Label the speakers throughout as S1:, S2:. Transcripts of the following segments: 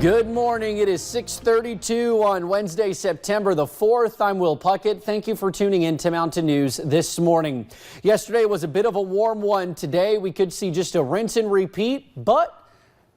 S1: Good morning. It is 6:32 on Wednesday, September the 4th. I'm Will Puckett. Thank you for tuning in to Mountain News this morning. Yesterday was a bit of a warm one. Today we could see just a rinse and repeat, but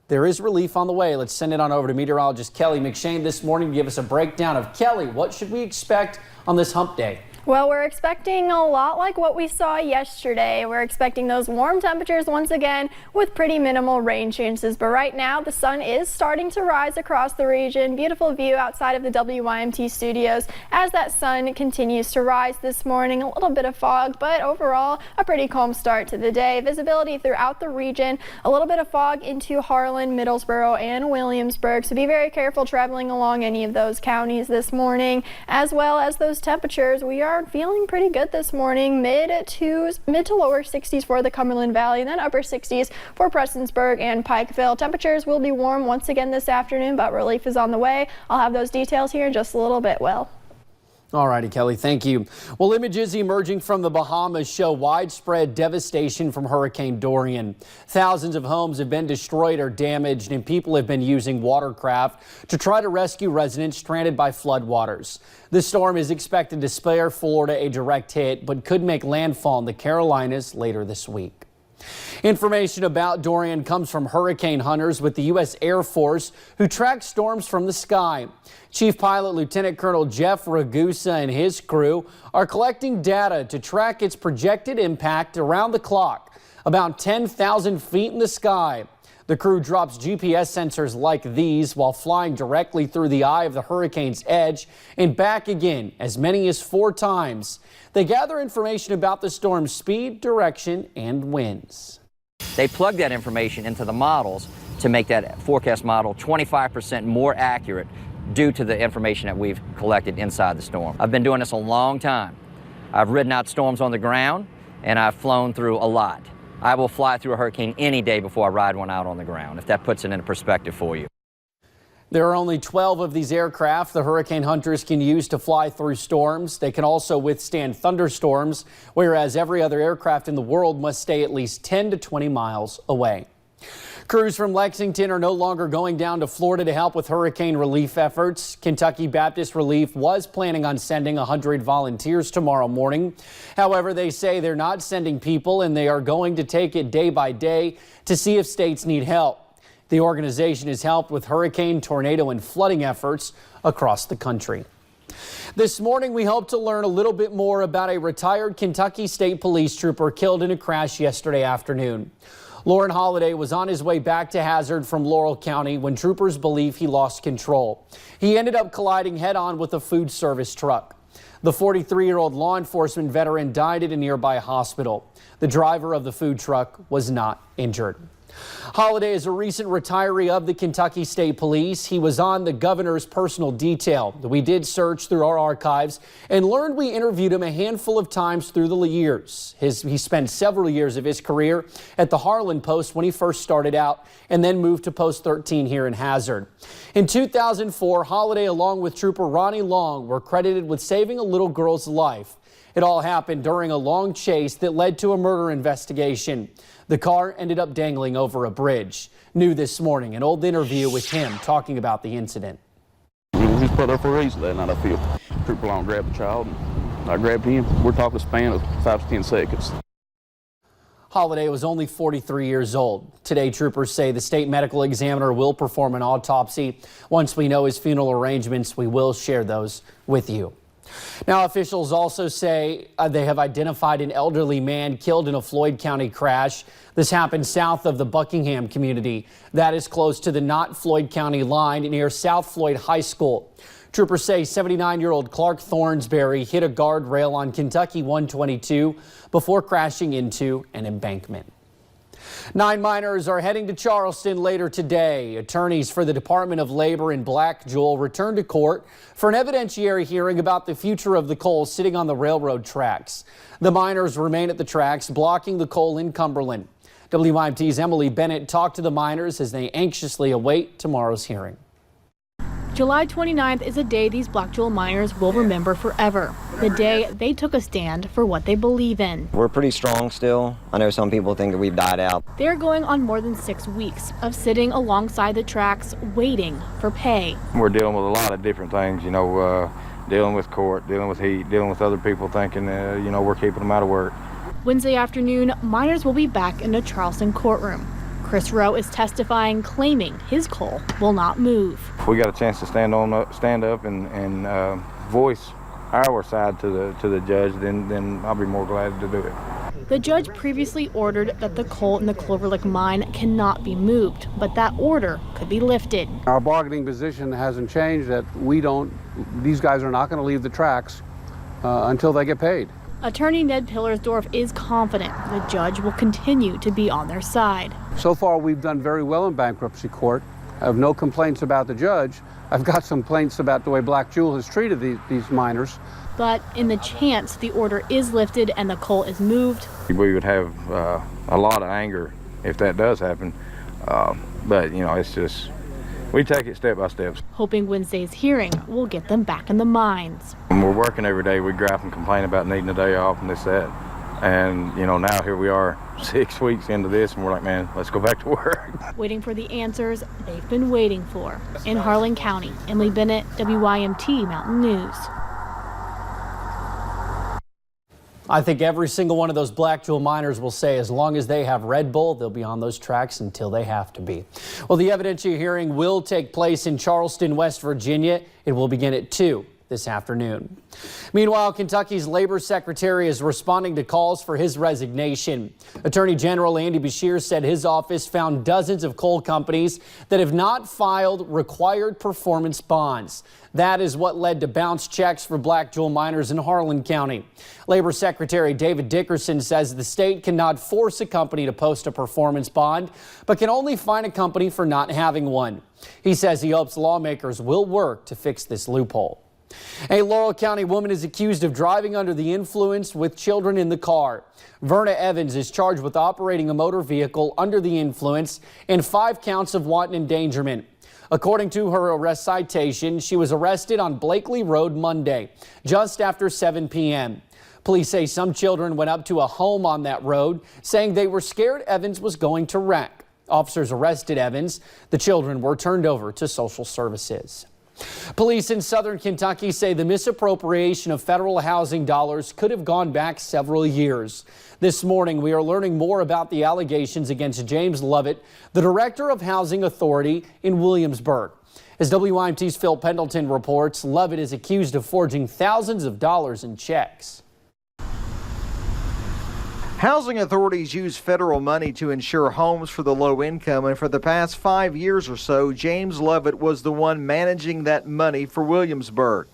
S1: there is relief on the way. Let's send it on over to meteorologist Kelly McShane this morning to give us a breakdown of Kelly. What should we expect on this hump day?
S2: Well, we're expecting a lot like what we saw yesterday. We're expecting those warm temperatures once again with pretty minimal rain chances. But right now, the sun is starting to rise across the region. Beautiful view outside of the WYMT studios as that sun continues to rise this morning. A little bit of fog, but overall, a pretty calm start to the day. Visibility throughout the region. A little bit of fog into Harlan, Middlesboro, and Williamsburg. So be very careful traveling along any of those counties this morning, as well as those temperatures. We are feeling pretty good this morning, mid to lower 60s for the Cumberland Valley, and then upper 60s for Prestonsburg and Pikeville. Temperatures will be warm once again this afternoon, but relief is on the way. I'll have those details here in just a little bit, Will.
S1: All righty, Kelly, thank you. Well, images emerging from the Bahamas show widespread devastation from Hurricane Dorian. Thousands of homes have been destroyed or damaged, and people have been using watercraft to try to rescue residents stranded by floodwaters. The storm is expected to spare Florida a direct hit, but could make landfall in the Carolinas later this week. Information about Dorian comes from hurricane hunters with the U.S. Air Force, who track storms from the sky. Chief Pilot Lieutenant Colonel Jeff Ragusa and his crew are collecting data to track its projected impact around the clock, about 10,000 feet in the sky. The crew drops GPS sensors like these while flying directly through the eye of the hurricane's edge and back again as many as 4 times. They gather information about the storm's speed, direction, and winds.
S3: They plug that information into the models to make that forecast model 25% more accurate due to the information that we've collected inside the storm. I've been doing this a long time. I've ridden out storms on the ground, and I've flown through a lot. I will fly through a hurricane any day before I ride one out on the ground, if that puts it into perspective for you.
S1: There are only 12 of these aircraft the hurricane hunters can use to fly through storms. They can also withstand thunderstorms, whereas every other aircraft in the world must stay at least 10 to 20 miles away. Crews from Lexington are no longer going down to Florida to help with hurricane relief efforts. Kentucky Baptist Relief was planning on sending 100 volunteers tomorrow morning. However, they say they're not sending people, and they are going to take it day by day to see if states need help. The organization has helped with hurricane, tornado, and flooding efforts across the country. This morning, we hope to learn a little bit more about a retired Kentucky State Police trooper killed in a crash yesterday afternoon. Lauren Holliday was on his way back to Hazard from Laurel County when troopers believe he lost control. He ended up colliding head-on with a food service truck. The 43-year-old law enforcement veteran died at a nearby hospital. The driver of the food truck was not injured. Holliday is a recent retiree of the Kentucky State Police. He was on the governor's personal detail. We did search through our archives and learned we interviewed him a handful of times through the years. He spent several years of his career at the Harlan Post when he first started out, and then moved to Post 13 here in Hazard. In 2004, Holliday, along with Trooper Ronnie Long, were credited with saving a little girl's life. It all happened during a long chase that led to a murder investigation. The car ended up dangling over a bridge. New this morning, an old interview with him talking about the incident.
S4: We just put there for a reason that night, I feel. Trooper Long grabbed the child, and I grabbed him. We're talking a span of 5 to 10 seconds.
S1: Holliday was only 43 years old. Today, troopers say the state medical examiner will perform an autopsy. Once we know his funeral arrangements, we will share those with you. Now, officials also say they have identified an elderly man killed in a Floyd County crash. This happened south of the Buckingham community. That is close to the not Floyd County line near South Floyd High School. Troopers say 79-year-old Clark Thornsberry hit a guardrail on Kentucky 122 before crashing into an embankment. 9 miners are heading to Charleston later today. Attorneys for the Department of Labor and Black Jewel returned to court for an evidentiary hearing about the future of the coal sitting on the railroad tracks. The miners remain at the tracks, blocking the coal in Cumberland. WYMT's Emily Bennett talked to the miners as they anxiously await tomorrow's hearing.
S5: July 29th is a day these Black Jewel miners will remember forever. The day they took a stand for what they believe in.
S6: We're pretty strong still. I know some people think that we've died out.
S5: They're going on more than 6 weeks of sitting alongside the tracks waiting for pay.
S7: We're dealing with a lot of different things, you know, dealing with court, dealing with heat, dealing with other people thinking, you know, we're keeping them out of work.
S5: Wednesday afternoon, miners will be back in the Charleston courtroom. Chris Rowe is testifying, claiming his coal will not move.
S7: If we got a chance to stand up and voice our side to the judge, then I'll be more glad to do it.
S5: The judge previously ordered that the coal in the Clover Lake mine cannot be moved, but that order could be lifted.
S8: Our bargaining position hasn't changed, that these guys are not going to leave the tracks until they get paid.
S5: Attorney Ned Pillersdorf is confident the judge will continue to be on their side.
S8: So far, we've done very well in bankruptcy court. I have no complaints about the judge. I've got some complaints about the way Black Jewel has treated these miners.
S5: But in the chance the order is lifted and the coal is moved,
S7: We would have a lot of anger if that does happen, but you know, it's just, we take it step by step.
S5: hoping Wednesday's hearing will get them back in the mines.
S7: When we're working every day, we gripe and complain about needing a day off and this, that. And, you know, now here we are 6 weeks into this and we're like, man, let's go back to work.
S5: Waiting for the answers they've been waiting for. In Harlan County, Emily Bennett, WYMT Mountain News.
S1: I think every single one of those Black Jewel miners will say as long as they have Red Bull, they'll be on those tracks until they have to be. Well, the evidentiary hearing will take place in Charleston, West Virginia. It will begin at 2 this afternoon. Meanwhile, Kentucky's labor secretary is responding to calls for his resignation. Attorney General Andy Beshear said his office found dozens of coal companies that have not filed required performance bonds. That is what led to bounced checks for Black Jewel miners in Harlan County. Labor Secretary David Dickerson says the state cannot force a company to post a performance bond, but can only fine a company for not having one. He says he hopes lawmakers will work to fix this loophole. A Laurel County woman is accused of driving under the influence with children in the car. Verna Evans is charged with operating a motor vehicle under the influence and 5 counts of wanton endangerment. According to her arrest citation, she was arrested on Blakely Road Monday, just after 7 p.m. Police say some children went up to a home on that road, saying they were scared Evans was going to wreck. Officers arrested Evans. The children were turned over to social services. Police in southern Kentucky say the misappropriation of federal housing dollars could have gone back several years. This morning, we are learning more about the allegations against James Lovett, the director of Housing Authority in Williamsburg. As WYMT's Phil Pendleton reports, Lovett is accused of forging thousands of dollars in checks.
S9: Housing authorities use federal money to insure homes for the low income, and for the past 5 years or so, James Lovett was the one managing that money for Williamsburg.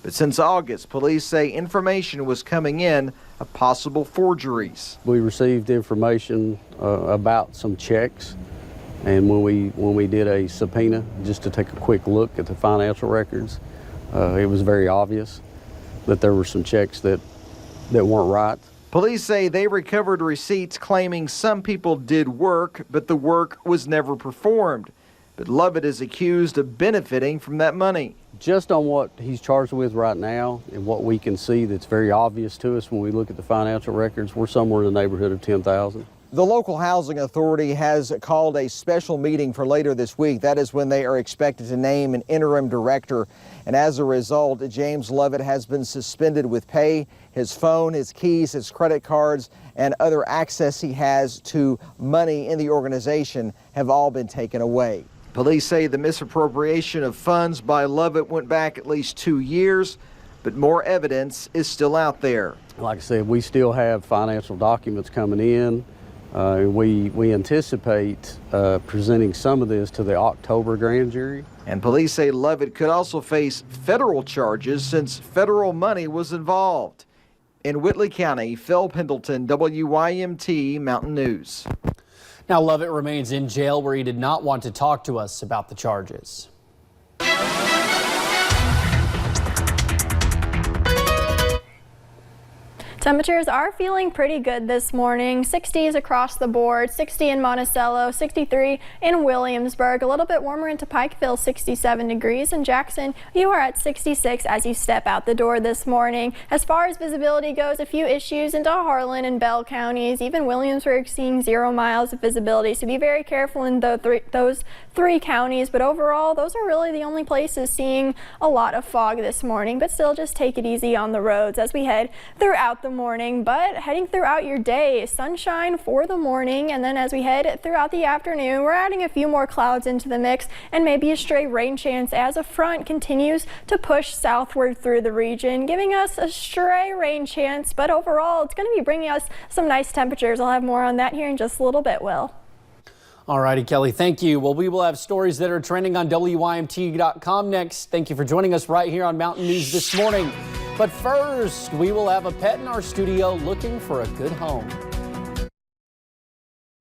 S9: But since August, police say information was coming in of possible forgeries.
S8: We received information about some checks, and when we did a subpoena just to take a quick look at the financial records, it was very obvious that there were some checks that weren't right.
S9: Police say they recovered receipts claiming some people did work, but the work was never performed. But Lovett is accused of benefiting from that money.
S8: Just on what he's charged with right now and what we can see that's very obvious to us when we look at the financial records, we're somewhere in the neighborhood of $10,000.
S9: The local housing authority has called a special meeting for later this week. That is when they are expected to name an interim director. And as a result, James Lovett has been suspended with pay. His phone, his keys, his credit cards, and other access he has to money in the organization have all been taken away. Police say the misappropriation of funds by Lovett went back at least 2 years, but more evidence is still out there.
S8: Like I said, we still have financial documents coming in. We anticipate presenting some of this to the October grand jury.
S9: And police say Lovett could also face federal charges since federal money was involved. In Whitley County, Phil Pendleton, WYMT Mountain News.
S1: Now, Lovett remains in jail where he did not want to talk to us about the charges.
S2: Temperatures are feeling pretty good this morning. 60s across the board, 60 in Monticello, 63 in Williamsburg, a little bit warmer into Pikeville, 67 degrees. In Jackson, you are at 66 as you step out the door this morning. As far as visibility goes, a few issues into Harlan and Bell counties, even Williamsburg seeing 0 miles of visibility. So be very careful in those three counties. But overall, those are really the only places seeing a lot of fog this morning. But still, just take it easy on the roads as we head throughout the morning, but heading throughout your day, sunshine for the morning, and then as we head throughout the afternoon, we're adding a few more clouds into the mix and maybe a stray rain chance as a front continues to push southward through the region, giving us a stray rain chance. But overall, it's going to be bringing us some nice temperatures. I'll have more on that here in just a little bit, Will.
S1: All righty, Kelly, thank you. Well, we will have stories that are trending on WYMT.com next. Thank you for joining us right here on Mountain News this morning. But first, we will have a pet in our studio looking for a good home.